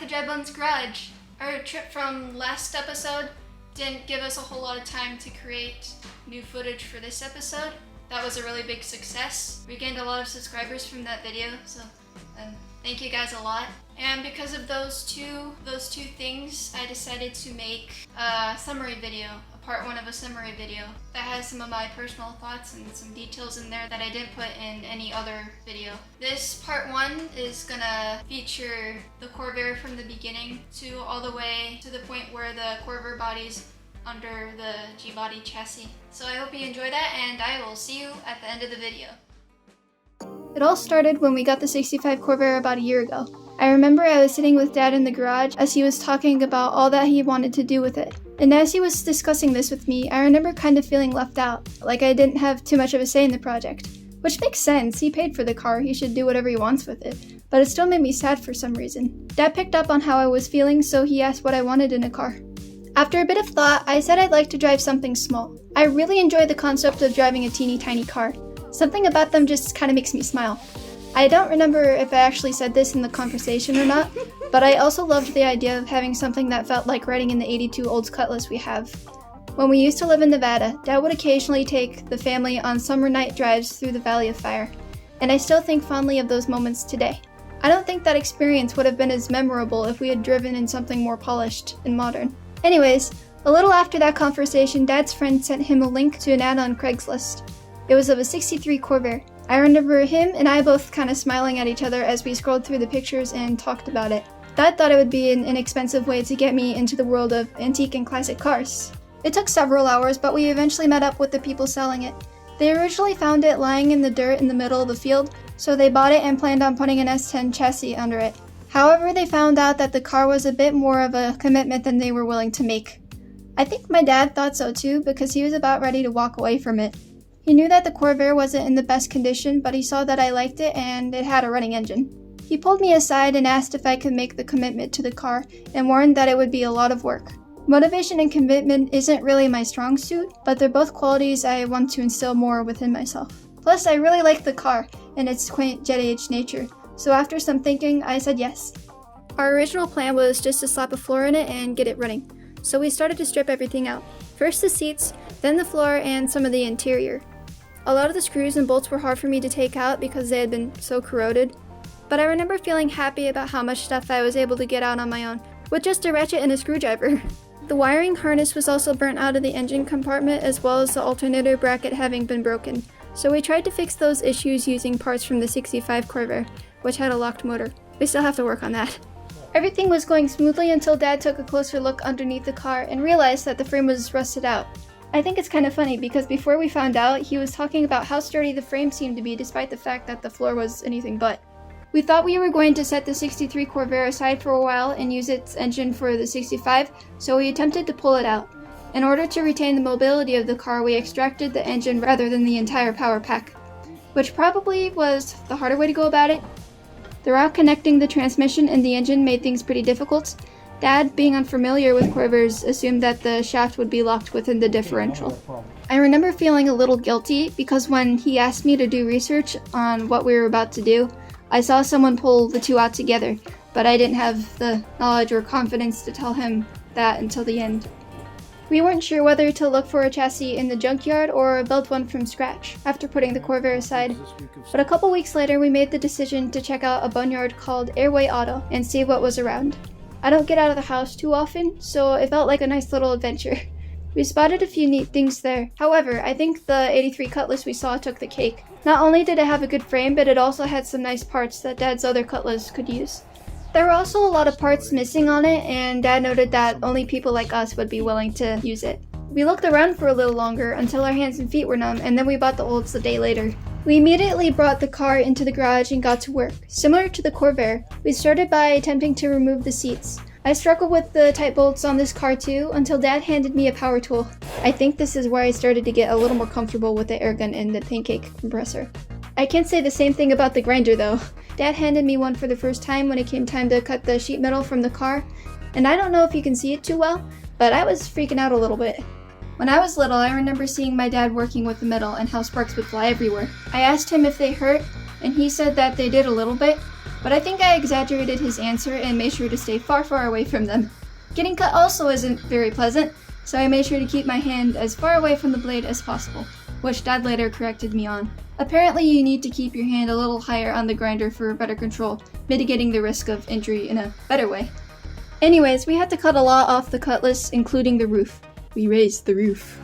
to Drybones Garage. Our trip from last episode didn't give us a whole lot of time to create new footage for this episode. That was a really big success. We gained a lot of subscribers from that video, so thank you guys a lot. And because of those two things, I decided to make a summary video, a part one of a summary video that has some of my personal thoughts and some details in there that I didn't put in any other video. This part one is gonna feature the Corvair from the beginning to all the way to the point where the Corvair body's under the G-body chassis. So I hope you enjoy that, and I will see you at the end of the video. It all started when we got the 65 Corvair about a year ago. I remember I was sitting with Dad in the garage as he was talking about all that he wanted to do with it. And as he was discussing this with me, I remember kind of feeling left out, like I didn't have too much of a say in the project. Which makes sense, he paid for the car, he should do whatever he wants with it. But it still made me sad for some reason. Dad picked up on how I was feeling, so he asked what I wanted in a car. After a bit of thought, I said I'd like to drive something small. I really enjoy the concept of driving a teeny tiny car. Something about them just kind of makes me smile. I don't remember if I actually said this in the conversation or not, but I also loved the idea of having something that felt like riding in the 82 Olds Cutlass we have. When we used to live in Nevada, Dad would occasionally take the family on summer night drives through the Valley of Fire, and I still think fondly of those moments today. I don't think that experience would have been as memorable if we had driven in something more polished and modern. Anyways, a little after that conversation, Dad's friend sent him a link to an ad on Craigslist. It was of a 63 Corvair. I remember him and I both kind of smiling at each other as we scrolled through the pictures and talked about it. Dad thought it would be an inexpensive way to get me into the world of antique and classic cars. It took several hours, but we eventually met up with the people selling it. They originally found it lying in the dirt in the middle of the field, so they bought it and planned on putting an S10 chassis under it. However, they found out that the car was a bit more of a commitment than they were willing to make. I think my dad thought so too, because he was about ready to walk away from it. He knew that the Corvair wasn't in the best condition, but he saw that I liked it and it had a running engine. He pulled me aside and asked if I could make the commitment to the car, and warned that it would be a lot of work. Motivation and commitment isn't really my strong suit, but they're both qualities I want to instill more within myself. Plus, I really like the car and its quaint jet-age nature, so after some thinking, I said yes. Our original plan was just to slap a floor in it and get it running, so we started to strip everything out. First the seats, then the floor, and some of the interior. A lot of the screws and bolts were hard for me to take out because they had been so corroded, but I remember feeling happy about how much stuff I was able to get out on my own, with just a ratchet and a screwdriver. The wiring harness was also burnt out of the engine compartment, as well as the alternator bracket having been broken, so we tried to fix those issues using parts from the 65 Corvair, which had a locked motor. We still have to work on that. Everything was going smoothly until Dad took a closer look underneath the car and realized that the frame was rusted out. I think it's kind of funny because before we found out, he was talking about how sturdy the frame seemed to be despite the fact that the floor was anything but. We thought we were going to set the 63 Corvair aside for a while and use its engine for the 65, so we attempted to pull it out. In order to retain the mobility of the car, we extracted the engine rather than the entire power pack, which probably was the harder way to go about it. The route connecting the transmission and the engine made things pretty difficult. Dad, being unfamiliar with Corvairs, assumed that the shaft would be locked within the differential. I remember feeling a little guilty because when he asked me to do research on what we were about to do, I saw someone pull the two out together, but I didn't have the knowledge or confidence to tell him that until the end. We weren't sure whether to look for a chassis in the junkyard or build one from scratch after putting the Corvair aside, but a couple weeks later we made the decision to check out a boneyard called Airway Auto and see what was around. I don't get out of the house too often, so it felt like a nice little adventure. We spotted a few neat things there. However, I think the 83 Cutlass we saw took the cake. Not only did it have a good frame, but it also had some nice parts that Dad's other Cutlass could use. There were also a lot of parts missing on it, and Dad noted that only people like us would be willing to use it. We looked around for a little longer until our hands and feet were numb, and then we bought the Olds a day later. We immediately brought the car into the garage and got to work. Similar to the Corvair, we started by attempting to remove the seats. I struggled with the tight bolts on this car too, until Dad handed me a power tool. I think this is where I started to get a little more comfortable with the air gun and the pancake compressor. I can't say the same thing about the grinder though. Dad handed me one for the first time when it came time to cut the sheet metal from the car, and I don't know if you can see it too well, but I was freaking out a little bit. When I was little, I remember seeing my dad working with the metal and how sparks would fly everywhere. I asked him if they hurt, and he said that they did a little bit, but I think I exaggerated his answer and made sure to stay far, far away from them. Getting cut also isn't very pleasant, so I made sure to keep my hand as far away from the blade as possible, which Dad later corrected me on. Apparently you need to keep your hand a little higher on the grinder for better control, mitigating the risk of injury in a better way. Anyways, we had to cut a lot off the cutlass, including the roof. We raised the roof.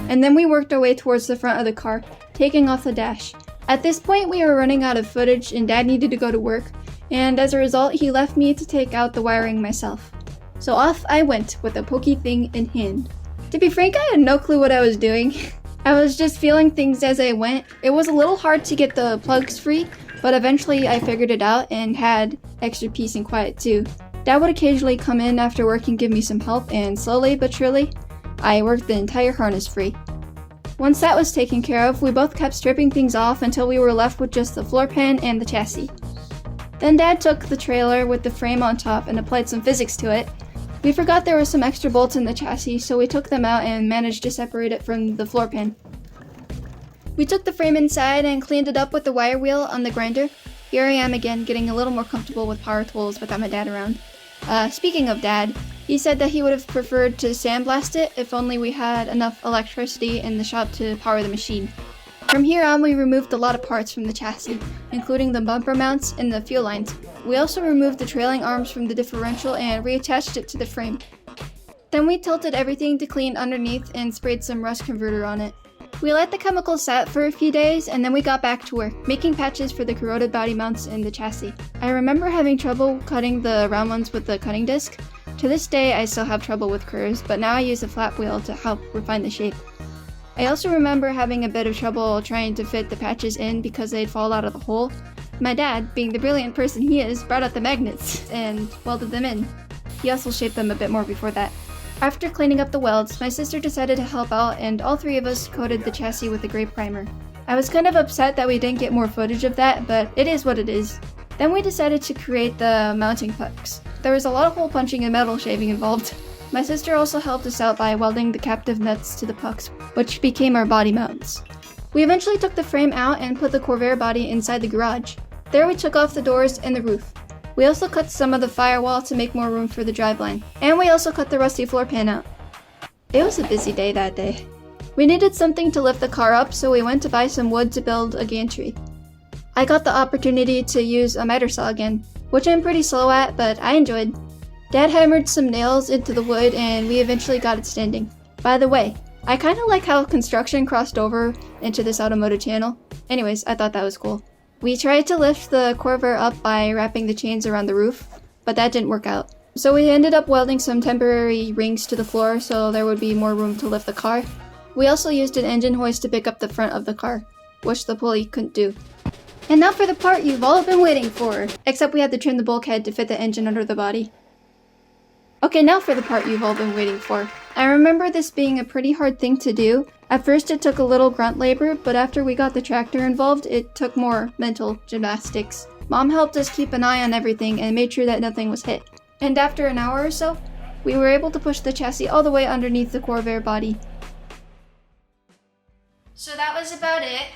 And then we worked our way towards the front of the car, taking off the dash. At this point we were running out of footage and Dad needed to go to work, and as a result he left me to take out the wiring myself. So off I went with a pokey thing in hand. To be frank, I had no clue what I was doing. I was just feeling things as I went. It was a little hard to get the plugs free, but eventually I figured it out and had extra peace and quiet too. Dad would occasionally come in after work and give me some help, and slowly but surely, I worked the entire harness free. Once that was taken care of, we both kept stripping things off until we were left with just the floor pan and the chassis. Then Dad took the trailer with the frame on top and applied some physics to it. We forgot there were some extra bolts in the chassis, so we took them out and managed to separate it from the floor pan. We took the frame inside and cleaned it up with the wire wheel on the grinder. Here I am again, getting a little more comfortable with power tools without my dad around. Speaking of Dad, he said that he would have preferred to sandblast it if only we had enough electricity in the shop to power the machine. From here on, we removed a lot of parts from the chassis, including the bumper mounts and the fuel lines. We also removed the trailing arms from the differential and reattached it to the frame. Then we tilted everything to clean underneath and sprayed some rust converter on it. We let the chemical set for a few days and then we got back to work, making patches for the corroded body mounts in the chassis. I remember having trouble cutting the round ones with the cutting disc. To this day, I still have trouble with curves, but now I use a flat wheel to help refine the shape. I also remember having a bit of trouble trying to fit the patches in because they'd fall out of the hole. My dad, being the brilliant person he is, brought out the magnets and welded them in. He also shaped them a bit more before that. After cleaning up the welds, my sister decided to help out and all three of us coated the chassis with a gray primer. I was kind of upset that we didn't get more footage of that, but it is what it is. Then we decided to create the mounting pucks. There was a lot of hole punching and metal shaving involved. My sister also helped us out by welding the captive nuts to the pucks, which became our body mounts. We eventually took the frame out and put the Corvair body inside the garage. There we took off the doors and the roof. We also cut some of the firewall to make more room for the driveline, and we also cut the rusty floor pan out. It was a busy day that day. We needed something to lift the car up, so we went to buy some wood to build a gantry. I got the opportunity to use a miter saw again, which I'm pretty slow at, but I enjoyed. Dad hammered some nails into the wood and we eventually got it standing. By the way, I kinda like how construction crossed over into this automotive channel. Anyways, I thought that was cool. We tried to lift the Corvair up by wrapping the chains around the roof, but that didn't work out. So we ended up welding some temporary rings to the floor so there would be more room to lift the car. We also used an engine hoist to pick up the front of the car, which the pulley couldn't do. And now for the part you've all been waiting for! Except we had to trim the bulkhead to fit the engine under the body. Okay, now for the part you've all been waiting for. I remember this being a pretty hard thing to do. At first it took a little grunt labor, but after we got the tractor involved, it took more mental gymnastics. Mom helped us keep an eye on everything and made sure that nothing was hit. And after an hour or so, we were able to push the chassis all the way underneath the Corvair body. So that was about it.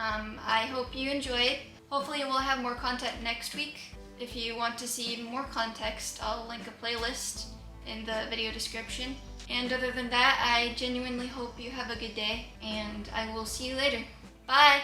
I hope you enjoyed. Hopefully we'll have more content next week. If you want to see more context, I'll link a playlist in the video description. And other than that, I genuinely hope you have a good day, and I will see you later. Bye!